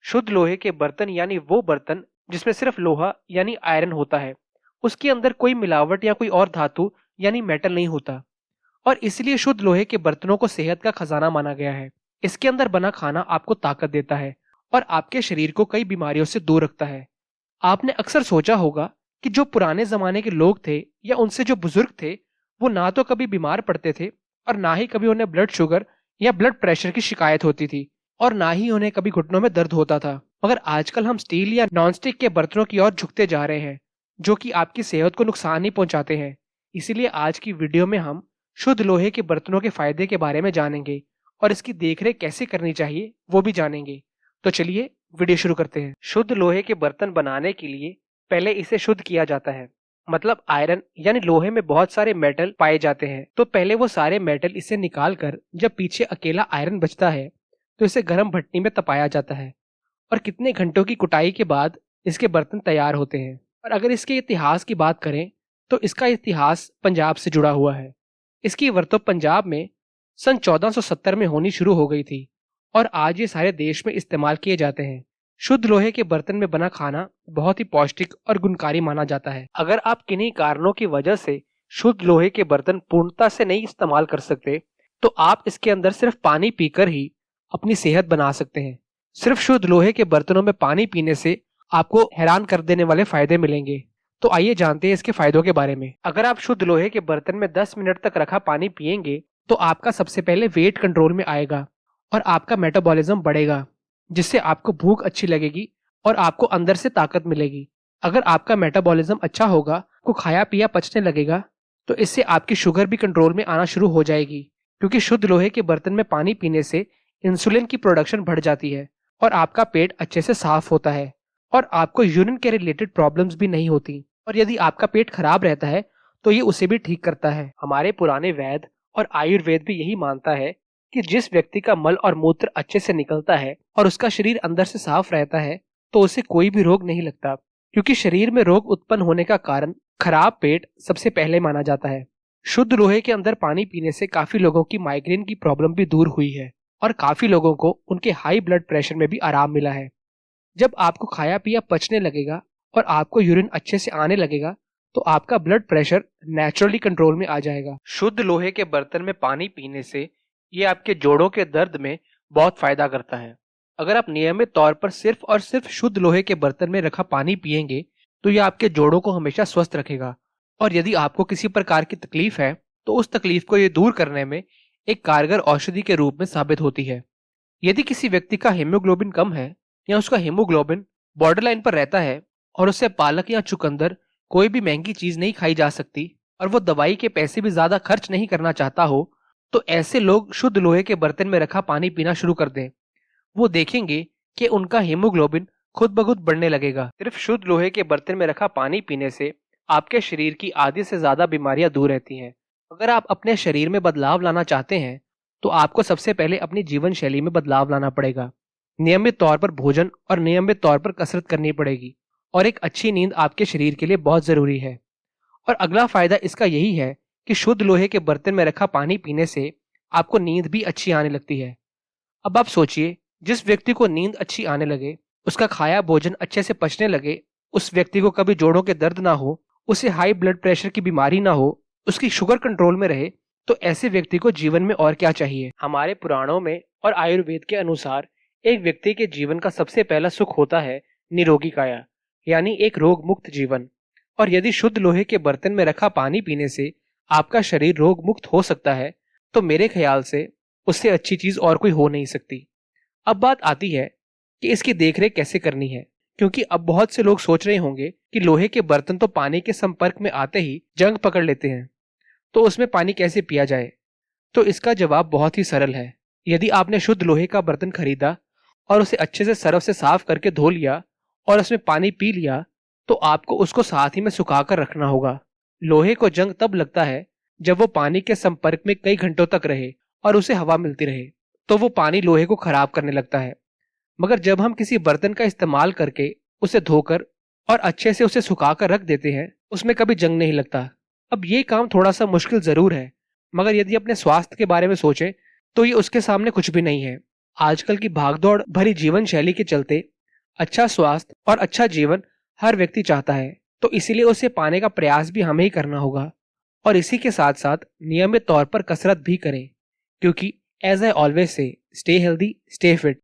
शुद्ध लोहे के बर्तन यानी वो बर्तन जिसमें सिर्फ लोहा यानी आयरन होता है। उसके अंदर कोई मिलावट या कोई और धातु यानी मेटल नहीं होता और इसलिए शुद्ध लोहे के बर्तनों को सेहत का खजाना माना गया है। इसके अंदर बना खाना आपको ताकत देता है और आपके शरीर को कई बीमारियों से दूर रखता है। आपने अक्सर सोचा होगा कि जो पुराने जमाने के लोग थे या उनसे जो बुजुर्ग थे, वो ना तो कभी बीमार पड़ते थे और ना ही कभी उन्हें ब्लड शुगर या ब्लड प्रेशर की शिकायत होती थी और ना ही उन्हें कभी घुटनों में दर्द होता था। मगर आजकल हम स्टील या नॉनस्टिक के बर्तनों की ओर झुकते जा रहे हैं, जो कि आपकी सेहत को नुकसान नहीं पहुंचाते हैं। इसीलिए आज की वीडियो में हम शुद्ध लोहे के बर्तनों के फायदे के बारे में जानेंगे और इसकी देखरेख कैसे करनी चाहिए वो भी जानेंगे। तो चलिए वीडियो शुरू करते हैं। शुद्ध लोहे के बर्तन बनाने के लिए पहले इसे शुद्ध किया जाता है। मतलब आयरन यानी लोहे में बहुत सारे मेटल पाए जाते हैं, तो पहले वो सारे मेटल इसे निकाल कर जब पीछे अकेला आयरन बचता है तो इसे गर्म भट्टी में तपाया जाता है और कितने घंटों की कुटाई के बाद इसके बर्तन तैयार होते हैं। और अगर इसके इतिहास की बात करें तो इसका इतिहास पंजाब से जुड़ा हुआ है। इसकी वरतों पंजाब में सन 1470 में होनी शुरू हो गई थी और आज ये सारे देश में इस्तेमाल किए जाते हैं। शुद्ध लोहे के बर्तन में बना खाना बहुत ही पौष्टिक और गुणकारी माना जाता है। अगर आप किन्हीं कारणों की वजह से शुद्ध लोहे के बर्तन पूर्णता से नहीं इस्तेमाल कर सकते, तो आप इसके अंदर सिर्फ पानी पीकर ही अपनी सेहत बना सकते हैं। सिर्फ शुद्ध लोहे के बर्तनों में पानी पीने से आपको हैरान कर देने वाले फायदे मिलेंगे। तो आइए जानते हैं इसके फायदों के बारे में। अगर आप शुद्ध लोहे के बर्तन में 10 मिनट तक रखा पानी पिएंगे तो आपका सबसे पहले वेट कंट्रोल में आएगा और आपका मेटाबॉलिज्म बढ़ेगा, जिससे आपको भूख अच्छी लगेगी और आपको अंदर से ताकत मिलेगी। अगर आपका मेटाबॉलिज्म अच्छा होगा, को खाया पिया पचने लगेगा, तो इससे आपकी शुगर भी कंट्रोल में आना शुरू हो जाएगी, क्योंकि शुद्ध लोहे के बर्तन में पानी पीने से इंसुलिन की प्रोडक्शन बढ़ जाती है और आपका पेट अच्छे से साफ होता है और आपको यूरिन के रिलेटेड प्रॉब्लम्स भी नहीं होती। और यदि आपका पेट खराब रहता है तो ये उसे भी ठीक करता है। हमारे पुराने वैद्य और आयुर्वेद भी यही मानता है कि जिस व्यक्ति का मल और मूत्र अच्छे से निकलता है और उसका शरीर अंदर से साफ रहता है तो उसे कोई भी रोग नहीं लगता, क्योंकि शरीर में रोग उत्पन्न होने का कारण खराब पेट सबसे पहले माना जाता है। शुद्ध लोहे के अंदर पानी पीने से काफी लोगों की माइग्रेन की प्रॉब्लम भी दूर हुई है और काफी लोगों को उनके हाई ब्लड प्रेशर में भी आराम मिला है। जब आपको खाया पिया पचने लगेगा और आपको यूरिन अच्छे से आने लगेगा तो आपका ब्लड प्रेशर नेचुरली कंट्रोल में आ जाएगा। शुद्ध लोहे के बर्तन में पानी पीने से ये आपके जोड़ों के दर्द में बहुत फायदा करता है। अगर आप नियमित तौर पर सिर्फ और सिर्फ शुद्ध लोहे के बर्तन में रखा पानी पिएंगे तो ये आपके जोड़ों को हमेशा स्वस्थ रखेगा और यदि आपको किसी प्रकार की तकलीफ है तो उस तकलीफ को ये दूर करने में एक कारगर औषधि के रूप में साबित होती है। यदि किसी व्यक्ति का हीमोग्लोबिन कम है या उसका हीमोग्लोबिन बॉर्डर लाइन पर रहता है और उससे पालक या चुकंदर कोई भी महंगी चीज नहीं खाई जा सकती और वो दवाई के पैसे भी ज्यादा खर्च नहीं करना चाहता हो, तो ऐसे लोग शुद्ध लोहे के बर्तन में रखा पानी पीना शुरू कर दें। वो देखेंगे कि उनका हीमोग्लोबिन खुद ब खुद बढ़ने लगेगा। सिर्फ शुद्ध लोहे के बर्तन में रखा पानी पीने से आपके शरीर की आधी से ज्यादा बीमारियां दूर रहती हैं। अगर आप अपने शरीर में बदलाव लाना चाहते हैं तो आपको सबसे पहले अपनी जीवन शैली में बदलाव लाना पड़ेगा। नियमित तौर पर भोजन और नियमित तौर पर कसरत करनी पड़ेगी और एक अच्छी नींद आपके शरीर के लिए बहुत जरूरी है। और अगला फायदा इसका यही है कि शुद्ध लोहे के बर्तन में रखा पानी पीने से आपको नींद भी अच्छी आने लगती है। अब आप सोचिए, जिस व्यक्ति को नींद अच्छी आने लगे, उसका खाया भोजन अच्छे से पचने लगे, उस व्यक्ति को कभी जोड़ों के दर्द ना हो, उसे हाई ब्लड प्रेशर की बीमारी ना हो, उसकी शुगर कंट्रोल में रहे, तो ऐसे व्यक्ति को जीवन में और क्या चाहिए। हमारे पुराणों में और आयुर्वेद के अनुसार एक व्यक्ति के जीवन का सबसे पहला सुख होता है निरोगी काया, यानी एक रोग मुक्त जीवन। और यदि शुद्ध लोहे के बर्तन में रखा पानी पीने से आपका शरीर रोग मुक्त हो सकता है तो मेरे ख्याल से उससे अच्छी चीज और कोई हो नहीं सकती। अब बात आती है कि इसकी देखरेख कैसे करनी है, क्योंकि अब बहुत से लोग सोच रहे होंगे कि लोहे के बर्तन तो पानी के संपर्क में आते ही जंग पकड़ लेते हैं, तो उसमें पानी कैसे पिया जाए। तो इसका जवाब बहुत ही सरल है। यदि आपने शुद्ध लोहे का बर्तन खरीदा और उसे अच्छे से सरफ से साफ करके धो लिया और उसमें पानी पी लिया, तो आपको उसको साथ ही में सुखाकर रखना होगा। लोहे को जंग तब लगता है जब वो पानी के संपर्क में कई घंटों तक रहे और उसे हवा मिलती रहे, तो वो पानी लोहे को खराब करने लगता है। मगर जब हम किसी बर्तन का इस्तेमाल करके उसे धोकर और अच्छे से उसे सुखाकर रख देते हैं, उसमें कभी जंग नहीं लगता। अब ये काम थोड़ा सा मुश्किल जरूर है, मगर यदि अपने स्वास्थ्य के बारे में सोचें तो ये उसके सामने कुछ भी नहीं है। आजकल की भागदौड़ भरी जीवन शैली के चलते अच्छा स्वास्थ्य और अच्छा जीवन हर व्यक्ति चाहता है, तो इसीलिए उसे पाने का प्रयास भी हमें ही करना होगा। और इसी के साथ साथ नियमित तौर पर कसरत भी करें, क्योंकि as I always say, stay healthy, stay fit.